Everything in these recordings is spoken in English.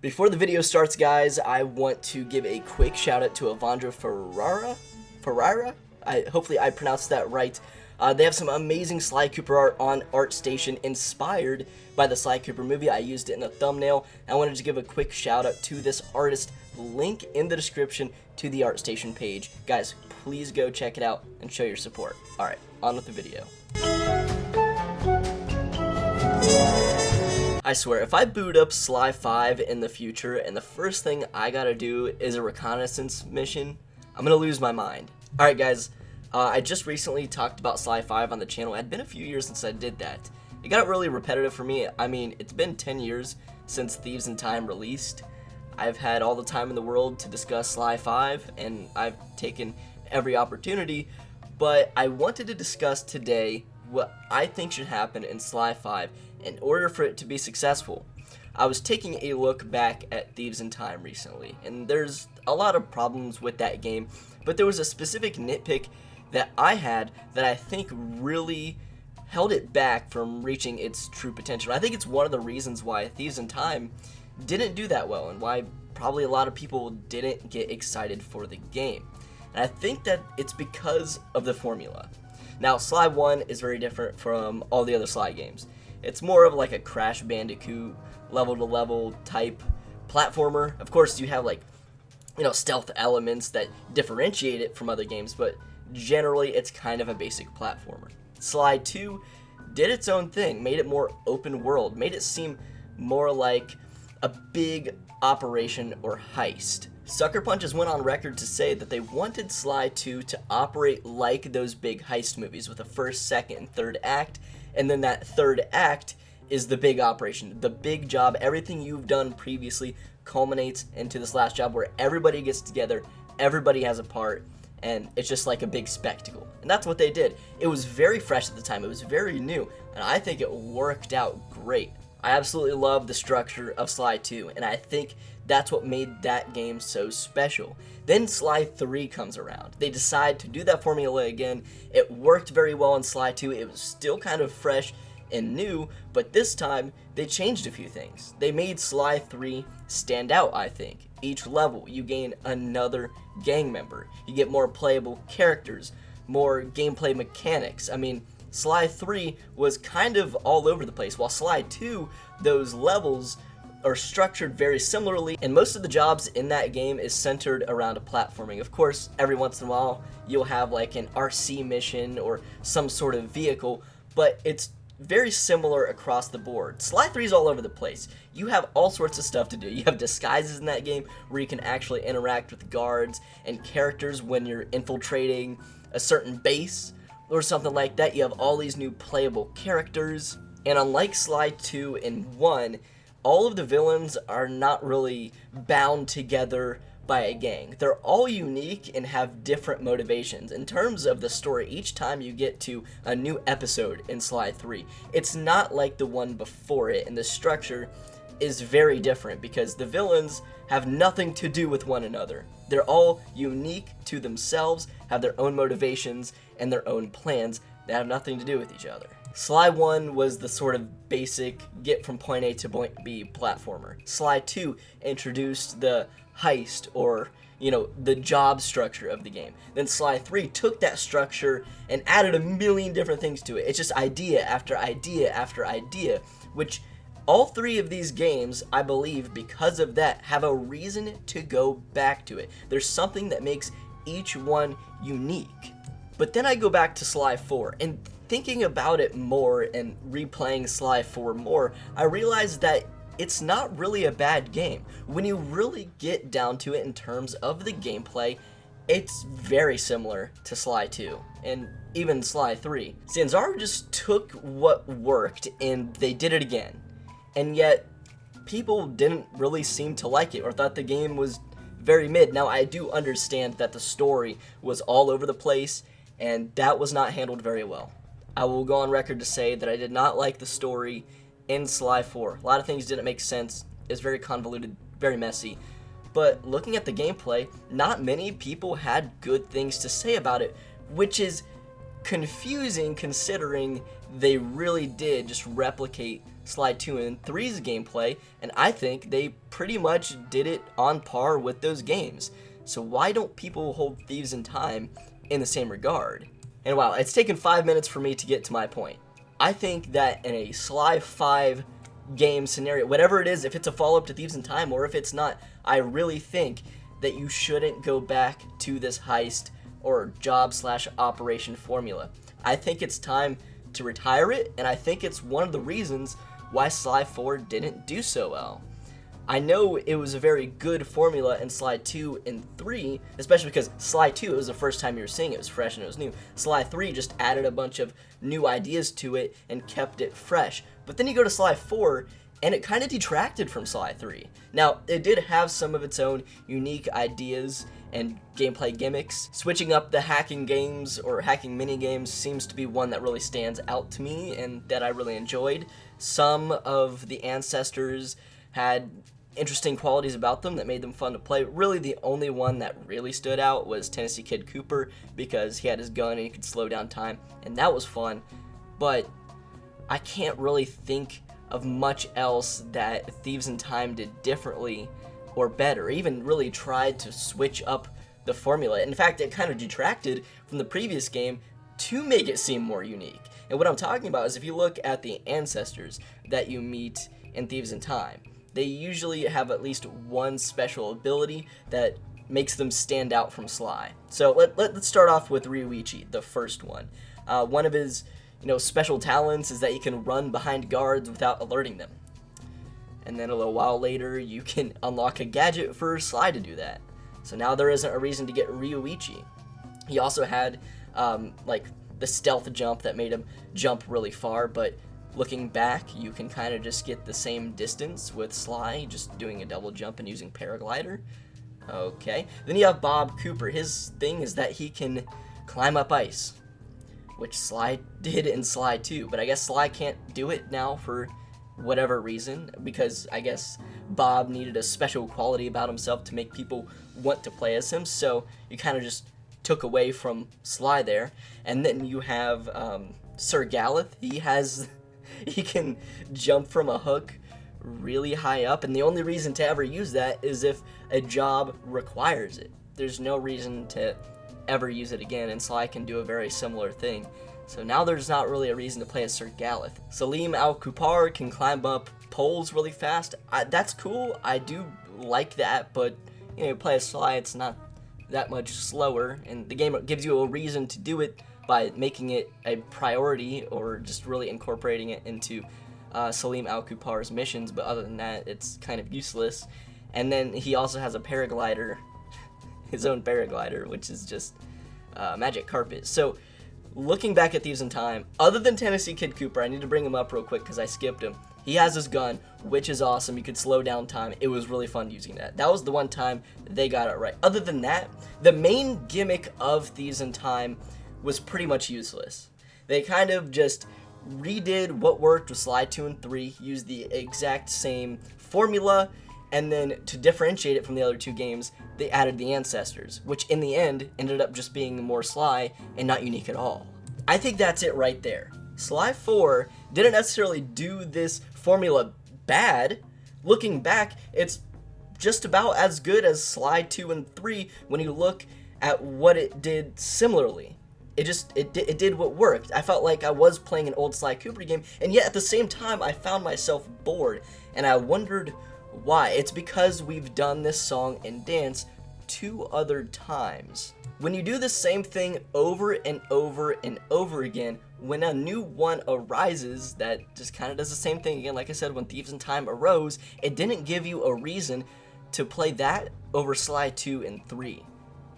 Before the video starts, guys, I want to give a quick shout out to Avandra Ferrara. Hopefully I pronounced that right. They have some amazing Sly Cooper art on ArtStation inspired by the Sly Cooper movie. I used it in the thumbnail. I wanted to give a quick shout out to this artist. Link in the description to the ArtStation page. Guys, please go check it out and show your support. Alright, on with the video. I swear, if I boot up Sly 5 in the future and the first thing I gotta do is a reconnaissance mission, I'm gonna lose my mind. Alright guys, I just recently talked about Sly 5 on the channel. It had been a few years since I did that. It got really repetitive for me. I mean, it's been 10 years since Thieves in Time released. I've had all the time in the world to discuss Sly 5, and I've taken every opportunity, but I wanted to discuss today what I think should happen in Sly 5 in order for it to be successful. I was taking a look back at Thieves in Time recently, and there's a lot of problems with that game, but there was a specific nitpick that I had that I think really held it back from reaching its true potential. I think it's one of the reasons why Thieves in Time didn't do that well, and why probably a lot of people didn't get excited for the game. And I think that it's because of the formula. Now, Sly 1 is very different from all the other Sly games. It's more of like a Crash Bandicoot level-to-level type platformer. Of course, you have like, stealth elements that differentiate it from other games, but generally it's kind of a basic platformer. Sly 2 did its own thing, made it more open world, made it seem more like a big operation or heist. Sucker Punch went on record to say that they wanted Sly 2 to operate like those big heist movies with a first, second, and third act, and then that third act is the big operation, the big job. Everything you've done previously culminates into this last job where everybody gets together, everybody has a part, and it's just like a big spectacle. And that's what they did. It was very fresh at the time, it was very new, and I think it worked out great. I absolutely love the structure of Sly 2, and I think that's what made that game so special. Then Sly 3 comes around. They decide to do that formula again. It worked very well in Sly 2. It was still kind of fresh and new, but this time they changed a few things. They made Sly 3 stand out, I think. Each level, you gain another gang member. You get more playable characters, more gameplay mechanics. I mean, Sly 3 was kind of all over the place, while Sly 2, those levels are structured very similarly, and most of the jobs in that game is centered around a platforming. Of course, every once in a while, you'll have like an RC mission or some sort of vehicle, but it's very similar across the board. Sly 3 is all over the place. You have all sorts of stuff to do. You have disguises in that game where you can actually interact with guards and characters when you're infiltrating a certain base or something like that. You have all these new playable characters, and unlike Sly 2 and 1, all of the villains are not really bound together by a gang. They're all unique and have different motivations. In terms of the story, each time you get to a new episode in Sly 3, it's not like the one before it, and the structure is very different because the villains have nothing to do with one another. They're all unique to themselves, have their own motivations and their own plans that have nothing to do with each other. Sly 1 was the sort of basic get from point A to point B platformer. Sly 2 introduced the heist or, the job structure of the game. Then Sly 3 took that structure and added a million different things to it. It's just idea after idea after idea, which all three of these games, I believe, because of that, have a reason to go back to it. There's something that makes each one unique. But then I go back to Sly 4, and thinking about it more and replaying Sly 4 more, I realized that it's not really a bad game. When you really get down to it in terms of the gameplay, it's very similar to Sly 2 and even Sly 3. Sanzaru just took what worked and they did it again. And yet, people didn't really seem to like it or thought the game was very mid. Now, I do understand that the story was all over the place and that was not handled very well. I will go on record to say that I did not like the story in Sly 4. A lot of things didn't make sense. It's very convoluted, very messy. But looking at the gameplay, not many people had good things to say about it, which is confusing considering they really did just replicate Sly 2 and 3's gameplay, and I think they pretty much did it on par with those games. So why don't people hold Thieves in Time in the same regard? And wow, it's taken 5 minutes for me to get to my point. I think that in a Sly 5 game scenario, whatever it is, if it's a follow-up to Thieves in Time or if it's not, I really think that you shouldn't go back to this heist or job/operation formula. I think it's time to retire it, and I think it's one of the reasons why Sly 4 didn't do so well. I know it was a very good formula in Sly 2 and 3, especially because Sly 2, it was the first time you were seeing it, it was fresh and it was new. Sly 3 just added a bunch of new ideas to it and kept it fresh. But then you go to Sly 4, and it kind of detracted from Sly 3. Now, it did have some of its own unique ideas and gameplay gimmicks. Switching up the hacking games or hacking mini games seems to be one that really stands out to me and that I really enjoyed. Some of the ancestors had interesting qualities about them that made them fun to play. Really, the only one that really stood out was Tennessee Kid Cooper, because he had his gun and he could slow down time, and that was fun. But I can't really think of much else that Thieves in Time did differently or better, even really tried to switch up the formula. In fact, it kind of detracted from the previous game to make it seem more unique. And what I'm talking about is if you look at the ancestors that you meet in Thieves in Time, they usually have at least one special ability that makes them stand out from Sly. So let's start off with Ryuichi, the first one. One of his special talents is that he can run behind guards without alerting them. And then a little while later, you can unlock a gadget for Sly to do that. So now there isn't a reason to get Ryuichi. He also had like the stealth jump that made him jump really far, but looking back, you can kind of just get the same distance with Sly, just doing a double jump and using paraglider. Okay. Then you have Bob Cooper. His thing is that he can climb up ice, which Sly did in Sly 2, but I guess Sly can't do it now for whatever reason, because I guess Bob needed a special quality about himself to make people want to play as him, so you kind of just took away from Sly there. And then you have Sir Galeth. He can jump from a hook really high up, and the only reason to ever use that is if a job requires it. There's no reason to ever use it again, and Sly can do a very similar thing. So now there's not really a reason to play as Sir Galeth. Salim Al-Kupar can climb up poles really fast. That's cool. I do like that, but play as Sly, it's not that much slower, and the game gives you a reason to do it by making it a priority or just really incorporating it into Salim Al-Kupar's missions, but other than that, it's kind of useless. And then he also has a paraglider, his own paraglider, which is just magic carpet. So looking back at Thieves in Time, other than Tennessee Kid Cooper, I need to bring him up real quick because I skipped him. He has his gun, which is awesome. You could slow down time. It was really fun using that. That was the one time they got it right. Other than that, the main gimmick of Thieves in Time was pretty much useless. They kind of just redid what worked with Sly 2 and 3, used the exact same formula, and then to differentiate it from the other two games, they added the ancestors, which in the end ended up just being more Sly and not unique at all. I think that's it right there. Sly 4 didn't necessarily do this formula bad. Looking back, it's just about as good as Sly 2 and 3 when you look at what it did similarly. It did what worked. I felt like I was playing an old Sly Cooper game, and yet at the same time I found myself bored, and I wondered why. It's because we've done this song and dance 2 other times. When you do the same thing over and over and over again, when a new one arises that just kind of does the same thing again, like I said, when Thieves in Time arose, it didn't give you a reason to play that over Sly 2 and 3.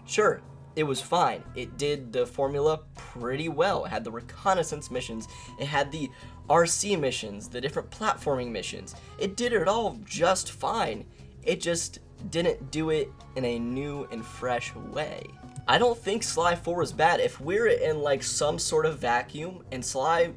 Sure, it was fine. It did the formula pretty well. It had the reconnaissance missions. It had the RC missions, the different platforming missions. It did it all just fine. It just didn't do it in a new and fresh way. I don't think Sly 4 was bad. If we're in like some sort of vacuum and Sly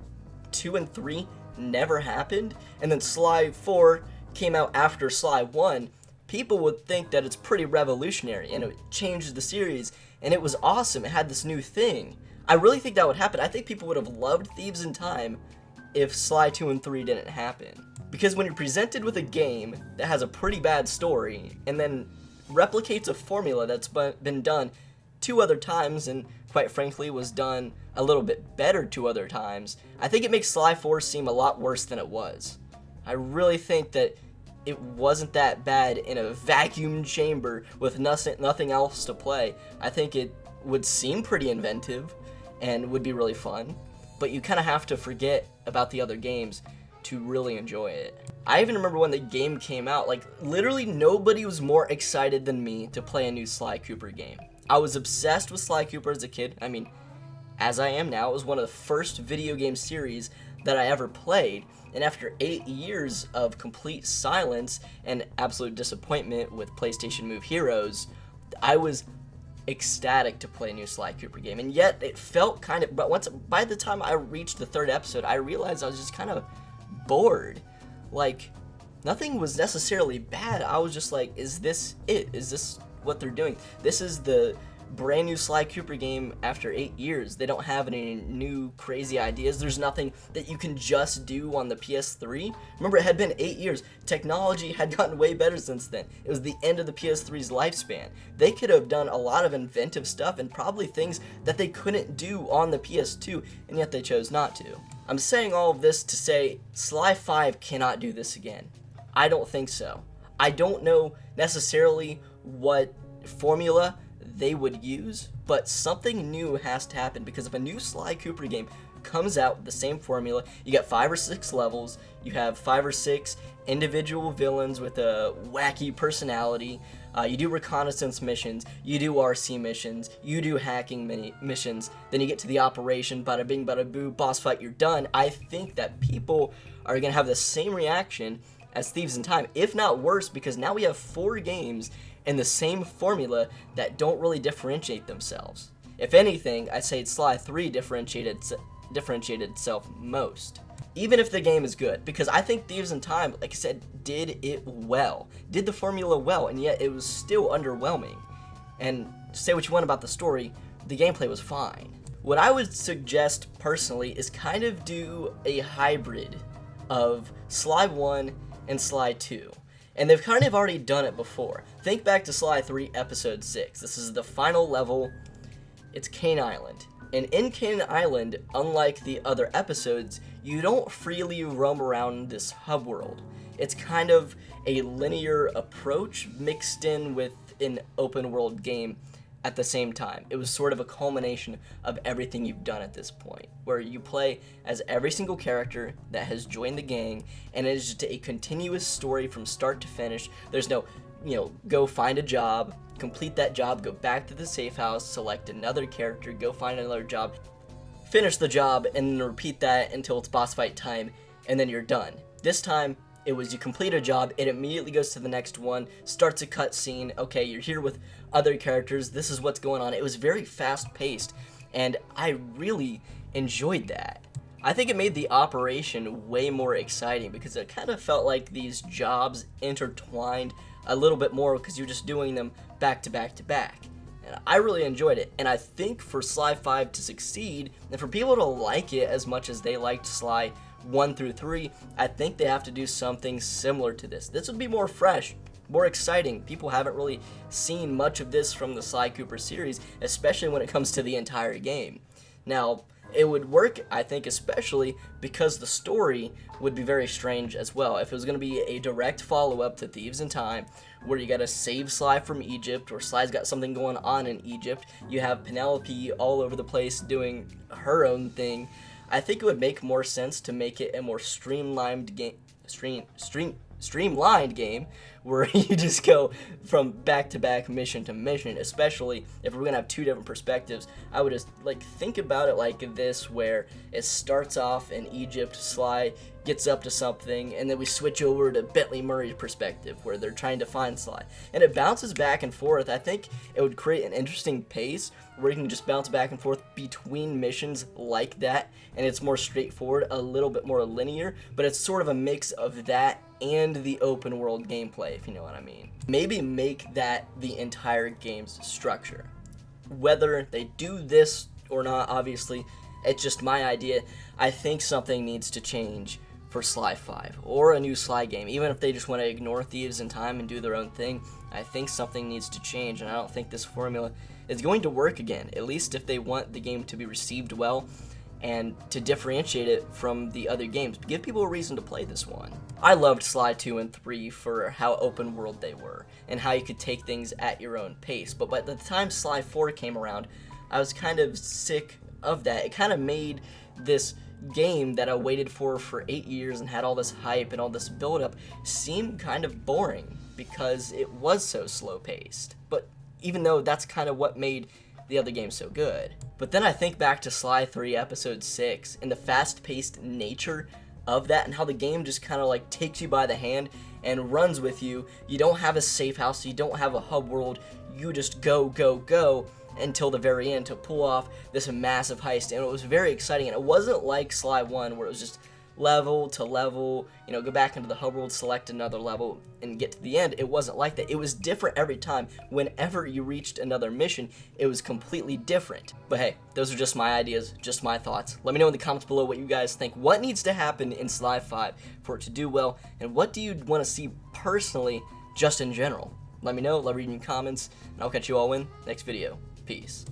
2 and 3 never happened, and then Sly 4 came out after Sly 1, people would think that it's pretty revolutionary and it changed the series and it was awesome. It had this new thing. I really think that would happen. I think people would have loved Thieves in Time if Sly 2 and 3 didn't happen. Because when you're presented with a game that has a pretty bad story and then replicates a formula that's been done 2 other times and quite frankly was done a little bit better 2 other times, I think it makes Sly 4 seem a lot worse than it was. I really think that it wasn't that bad in a vacuum chamber with nothing else to play. I think it would seem pretty inventive and would be really fun, but you kind of have to forget about the other games to really enjoy it. I even remember when the game came out, like literally nobody was more excited than me to play a new Sly Cooper game. I was obsessed with Sly Cooper as a kid. I mean, as I am now, it was one of the first video game series that I ever played, and after 8 years of complete silence and absolute disappointment with PlayStation Move Heroes, I was ecstatic to play a new Sly Cooper game, and yet it felt kind of, but by the time I reached the 3rd episode, I realized I was just kind of bored. Like, nothing was necessarily bad. I was just like, is this it? Is this what they're doing? This is the brand new Sly Cooper game after 8 years. They don't have any new crazy ideas. There's nothing that you can just do on the PS3. Remember, it had been 8 years. Technology had gotten way better since then. It was the end of the PS3's lifespan. They could have done a lot of inventive stuff and probably things that they couldn't do on the PS2, and yet they chose not to. I'm saying all of this to say Sly 5 cannot do this again. I don't think so. I don't know necessarily what formula they would use, but something new has to happen, because if a new Sly Cooper game comes out with the same formula, you get 5 or 6 levels, you have 5 or 6 individual villains with a wacky personality, you do reconnaissance missions, you do RC missions, you do hacking missions, then you get to the operation, bada bing bada boo, boss fight, you're done. I think that people are going to have the same reaction as Thieves in Time, if not worse, because now we have 4 games in the same formula that don't really differentiate themselves. If anything, I'd say Sly 3 differentiated itself most. Even if the game is good, because I think Thieves in Time, like I said, did it well. Did the formula well, and yet it was still underwhelming. And say what you want about the story, the gameplay was fine. What I would suggest personally is kind of do a hybrid of Sly 1 and Sly 2. And they've kind of already done it before. Think back to Sly 3 Episode 6. This is the final level. It's Cane Island. And in Cane Island, unlike the other episodes, you don't freely roam around this hub world. It's kind of a linear approach mixed in with an open world game at the same time. It was sort of a culmination of everything you've done at this point, where you play as every single character that has joined the gang, and it is just a continuous story from start to finish. There's no, go find a job, complete that job, go back to the safe house, select another character, go find another job, finish the job, and then repeat that until it's boss fight time, and then you're done. This time, it was you complete a job, it immediately goes to the next one, starts a cutscene, okay, you're here with other characters, this is what's going on. It was very fast-paced, and I really enjoyed that. I think it made the operation way more exciting, because it kind of felt like these jobs intertwined a little bit more, because you're just doing them back to back to back. And I really enjoyed it, and I think for Sly 5 to succeed, and for people to like it as much as they liked Sly 1 through 3, I think they have to do something similar to this. This would be more fresh, more exciting. People haven't really seen much of this from the Sly Cooper series, especially when it comes to the entire game. Now, it would work, I think, especially because the story would be very strange as well. If it was going to be a direct follow-up to Thieves in Time, where you gotta save Sly from Egypt, or Sly's got something going on in Egypt, you have Penelope all over the place doing her own thing, I think it would make more sense to make it a more streamlined game, where you just go from back-to-back mission to mission, especially if we're gonna have 2 different perspectives. I would just think about it like this, where it starts off in Egypt, Sly gets up to something, and then we switch over to Bentley Murray's perspective, where they're trying to find Sly, and it bounces back and forth. I think it would create an interesting pace where you can just bounce back and forth between missions like that, and it's more straightforward, a little bit more linear, but it's sort of a mix of that and the open world gameplay, if you know what I mean. Maybe make that the entire game's structure. Whether they do this or not, obviously. It's just my idea. I think something needs to change for Sly 5 or a new Sly game. Even if they just want to ignore Thieves in Time and do their own thing, I think something needs to change, and I don't think this formula is going to work again, at least if they want the game to be received well and to differentiate it from the other games. Give people a reason to play this one. I loved Sly 2 and 3 for how open world they were and how you could take things at your own pace, but by the time Sly 4 came around, I was kind of sick of that. It kind of made this game that I waited for 8 years and had all this hype and all this build-up seem kind of boring because it was so slow-paced. But even though that's kind of what made the other game so good. But then I think back to Sly 3 Episode 6 and the fast-paced nature of that and how the game just kind of like takes you by the hand and runs with you. You don't have a safe house, you don't have a hub world, you just go, go, go until the very end to pull off this massive heist, and it was very exciting. And it wasn't like Sly 1 where it was just level to level, you know, go back into the hub world, select another level, and get to the end. It wasn't like that. It was different every time. Whenever you reached another mission, it was completely different. But hey, those are just my ideas, just my thoughts. Let me know in the comments below what you guys think. What needs to happen in Sly 5 for it to do well, and what do you want to see personally, just in general? Let me know, love reading your comments, and I'll catch you all in the next video. Peace.